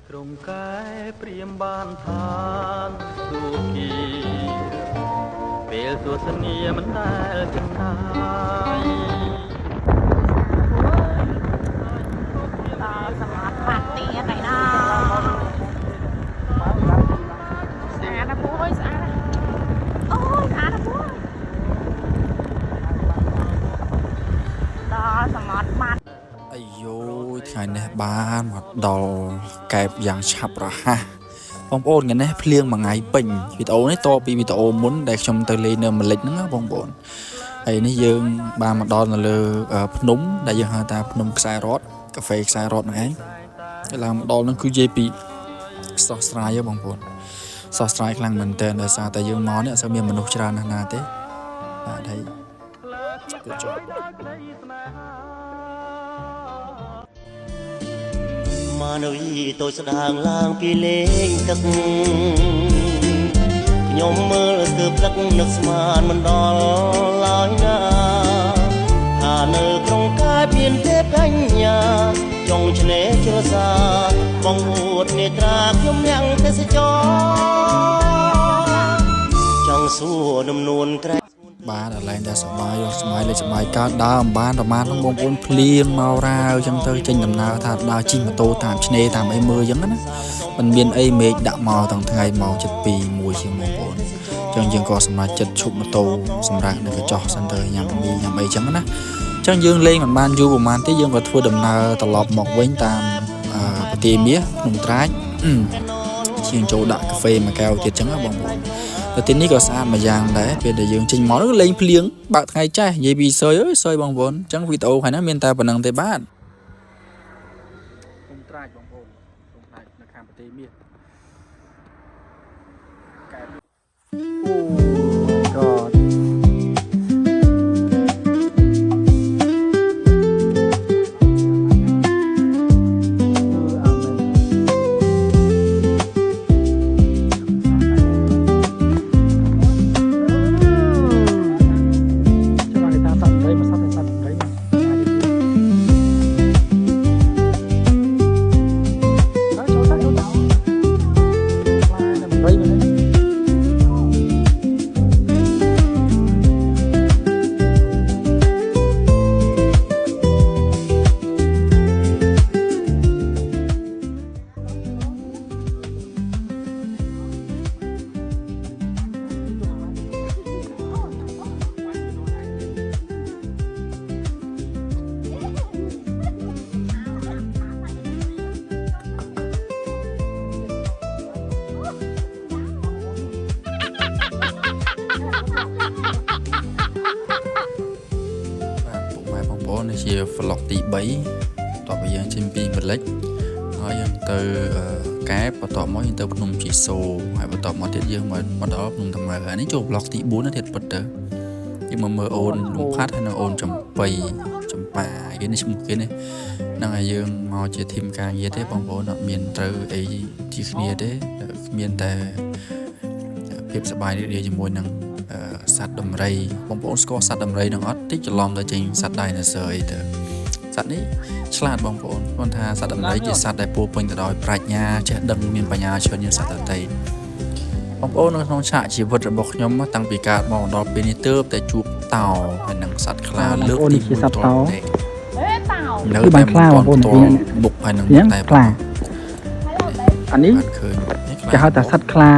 ក្រុងកែព្រាមបានឋានទូគីពេលទស្សនីមិនដែលចំណាយสมาร์ทปาร์ตี้อะไรนะสะอาดนะปุ้ยสะอาดโอ้ยสะอาดนะปุ้ยดอสมาร์ทปาร์ตี้អាយូថ្ងៃនេះបានមកដល់កែបយ៉ាងឆាប់រហ័សបងប្អូនថ្ងៃនេះភ្លៀងមួយថ្ងៃពេញវីដេអូនេះតពីវីដេអូមុនដែលខ្ញុំទៅលេងនៅម៉ាលិចហ្នឹងណាបងប្អូនហើយនេះយើងបានមកដល់នៅលើភ្នំដែលយើងហៅថាភ្នំខ្សែរត់កាហ្វេខ្សែរត់ហ្នឹងឯងតែឡើងមកដល់ហ្នឹងគឺនិយាយពីស្រស់ស្រាយបងប្អូនស្រស់ស្រាយខ្លាំងមែនទែនដោយសារតែយើងមកនេះអត់សូវមានមនុស្សច្រើនណាស់ទេបាទហើយទៅចុះមកនៅតូចស្ដាងឡើងពីលេងទឹកខ្ញុំមើលទើបទឹកនឹកស្មានមិនដល់ឡើយណាថានៅក្នុងកាយមានទេពកញ្ញាចង់ឆ្នេរជ្រសាបងអួតនេត្រាខ្ញុំយ៉ាងទេសចរចង់សួរនំនួនក្រែបាទដល់ឡើងតែសបាយស្មាយលេចសបាយកើតដើមបានប្រមាណបងប្អូនភ្លៀងមករាវអញ្ចឹងទៅចេញដំណើរថាដើរជិះម៉ូតូតាមឆ្នេរតាមអីមើលអញ្ចឹងណាมันមានអីមេឃដាក់មកទាំងថ្ងៃមកចិត្ត2 1ជាងបងប្អូនអញ្ចឹងយើងក៏សម្រេចចិត្តឈប់ម៉ូតូសម្រាប់នៅកញ្ចោះសិនទៅញ៉ាំមីញ៉ាំអីអញ្ចឹងណាអញ្ចឹងយើងលេងមិនបានយូរប្រហែលទេយើងក៏ធ្វើដំណើរត្រឡប់មកវិញតាមប្រទេសមាសភ្នំត្រាចជាងចូលដាក់កាហ្វេមួយកែវទៀតអញ្ចឹងណាបងប្អូនតែទីនេះក៏ស្អាតមួយយ៉ាងដែរពេលដែលយើងចេញមកនោះលេងភ្លៀងបើកថ្ងៃចេះនិយាយពីសើយអើយសើយបងប្អូនអញ្ចឹងវីដេអូថ្ងៃនេះមានតែប៉ុណ្្នឹងទេបាទខ្ញុំត្រាចបងប្អូនខ្ញុំត្រាចនៅខាងប្រទេសមាសកែអូ my godនេះជា vlog ទី3តបយើងចេញពីម៉ាលិចហើយយើងទៅកែបបន្ទាប់មកយើងទៅភ្នំជីសូហើយបន្ទាប់មកទៀតយើងមកដល់ភ្នំតាម៉ៅហើយនេះចូល vlog ទី4ណាទៀតពិតទៅយើងមកមើលអូនលំផាត់ហើយនៅអូនចំប៉ាគេនេះឈ្មោះគេនេះហ្នឹងហើយយើងមកជាធីមការងារទេបងប្អូនអត់មានត្រូវអីជាគ្នាទេមានតែភាពសប្បាយរីករាយជាមួយនឹងសត្វដំរីបងប្អូនស្គាល់សត្វដំរីនឹងអត់តិចច្រឡំទៅចេញសត្វដៃណាសើអីទៅសត្វនេះឆ្លាតបងប្អូនគាត់ថាសត្វដំរីជាសត្វដែលពោពេញទៅដោយប្រាជ្ញាចេះដឹងមានបញ្ញាច្រើនជាងសត្វដទៃបងប្អូននៅក្នុងឆាកជីវិតរបស់ខ្ញុំតាំងពីកើតមកដល់ពេលនេះទើបតែជួបតោហើយនឹងសត្វខ្លាលើកទី1តោនៅតែខ្លាបងប្អូនបុកហើយនឹងតែខ្លាអានេះគេហៅថាសត្វខ្លា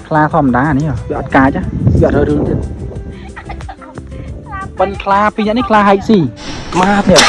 ខ្លាធម្មតានេះវាអត់កាចវាអត់រើរឿងទៀតប៉ិនខ្លាពីរនេះខ្លាហែកស៊ីមកទៀត